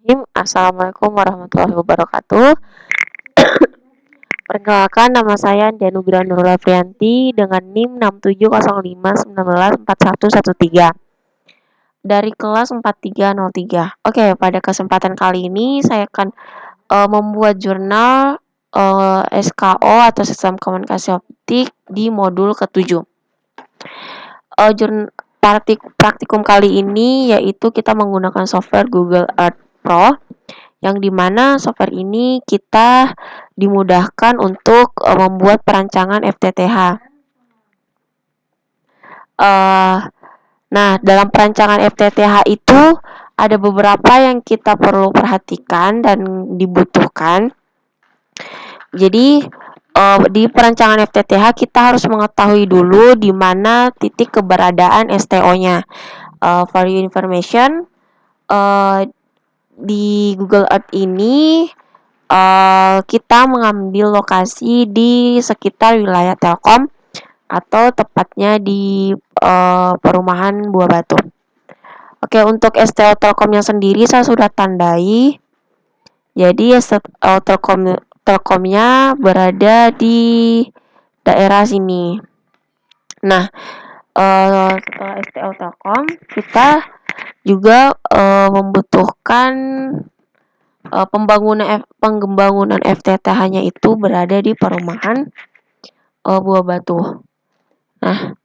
Bismillahirrahmanirrahim. Assalamualaikum warahmatullahi wabarakatuh. Perkenalkan, nama saya Dianugrah Nurul Afrianti dengan NIM 6705194113 dari kelas 4303. Oke, pada kesempatan kali ini saya akan membuat jurnal SKO atau Sistem Komunikasi Optik di modul ke-7. Praktikum kali ini yaitu kita menggunakan software Google Earth Pro, yang dimana software ini kita dimudahkan untuk membuat perancangan FTTH. Nah, dalam perancangan FTTH itu ada beberapa yang kita perlu perhatikan dan dibutuhkan. Jadi di perancangan FTTH kita harus mengetahui dulu di mana titik keberadaan STO-nya. For your information, di Google Earth ini kita mengambil lokasi di sekitar wilayah Telkom atau tepatnya di perumahan Buah Batu. Oke, untuk STO Telkomnya sendiri saya sudah tandai. Jadi STO Telkomnya berada di daerah sini. Nah, setelah STO Telkom, kita juga membutuhkan pembangunan FTTH-nya itu berada di perumahan Buah Batu. Nah,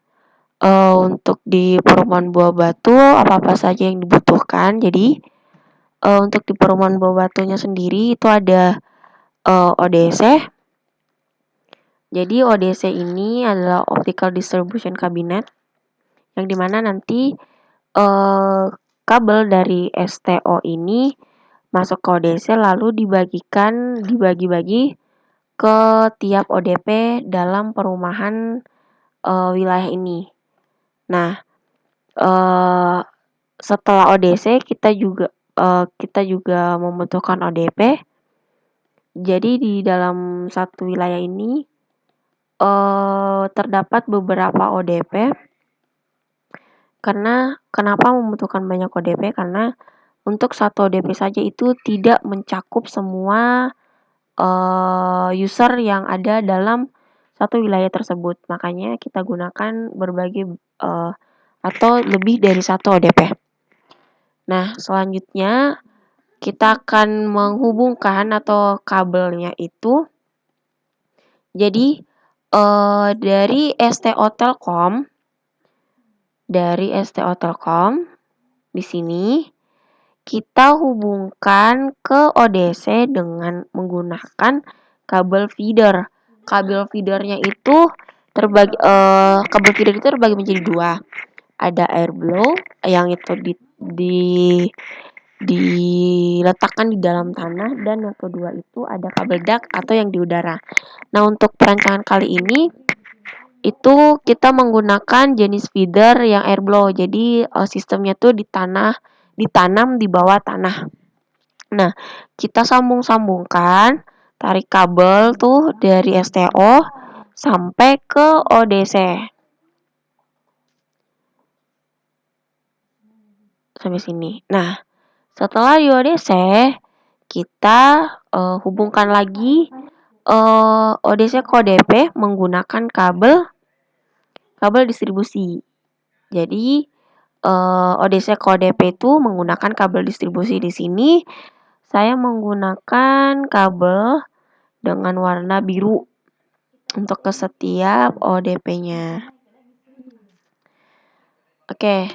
untuk di perumahan Buah Batu apa-apa saja yang dibutuhkan. Jadi untuk di perumahan Buah Batunya sendiri itu ada ODC. Jadi ODC ini adalah Optical Distribution Cabinet, yang dimana nanti kabel dari STO ini masuk ke ODC lalu dibagi-bagi ke tiap ODP dalam perumahan wilayah ini. Nah, setelah ODC kita juga membutuhkan ODP. Jadi di dalam satu wilayah ini terdapat beberapa ODP. Kenapa membutuhkan banyak ODP? Karena untuk satu ODP saja itu tidak mencakup semua user yang ada dalam satu wilayah tersebut. Makanya kita gunakan berbagai atau lebih dari satu ODP. Nah, selanjutnya kita akan menghubungkan atau kabelnya itu. Jadi dari STO Telkom di sini kita hubungkan ke ODC dengan menggunakan kabel feeder. Kabel feedernya itu terbagi menjadi dua. Ada air blow yang itu diletakkan di dalam tanah, dan yang kedua itu ada kabel duct atau yang di udara. Nah, untuk perancangan kali ini itu kita menggunakan jenis feeder yang air blow. Jadi sistemnya tuh ditanam di bawah tanah. Nah, kita sambungkan, tarik kabel tuh dari STO sampai ke ODC. Sampai sini. Nah, setelah di ODC, kita hubungkan lagi ODC ke ODP menggunakan kabel distribusi. Jadi ODC ke ODP itu menggunakan kabel distribusi. Di sini saya menggunakan kabel dengan warna biru untuk ke setiap ODP-nya. Oke,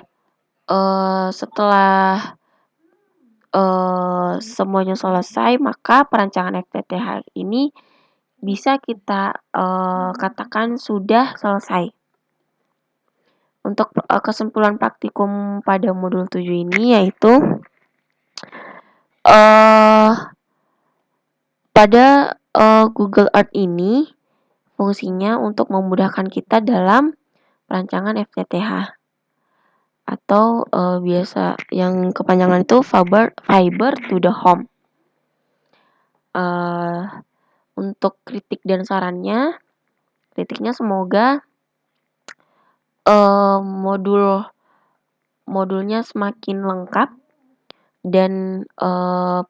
setelah semuanya selesai, maka perancangan FTTH ini bisa kita katakan sudah selesai. Untuk kesimpulan praktikum pada modul 7 ini yaitu pada Google Earth ini fungsinya untuk memudahkan kita dalam perancangan FTTH atau biasa yang kepanjangan itu fiber to the home. Untuk kritiknya semoga modulnya semakin lengkap dan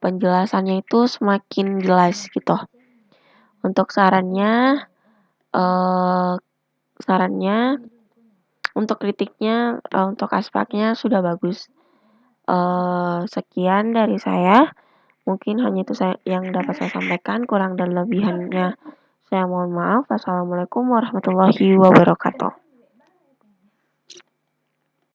penjelasannya itu semakin jelas gitu. Untuk eh, sarannya untuk kritiknya, untuk aspeknya sudah bagus. Sekian dari saya. Mungkin hanya itu yang dapat saya sampaikan. Kurang dan lebihannya saya mohon maaf. Wassalamualaikum warahmatullahi wabarakatuh.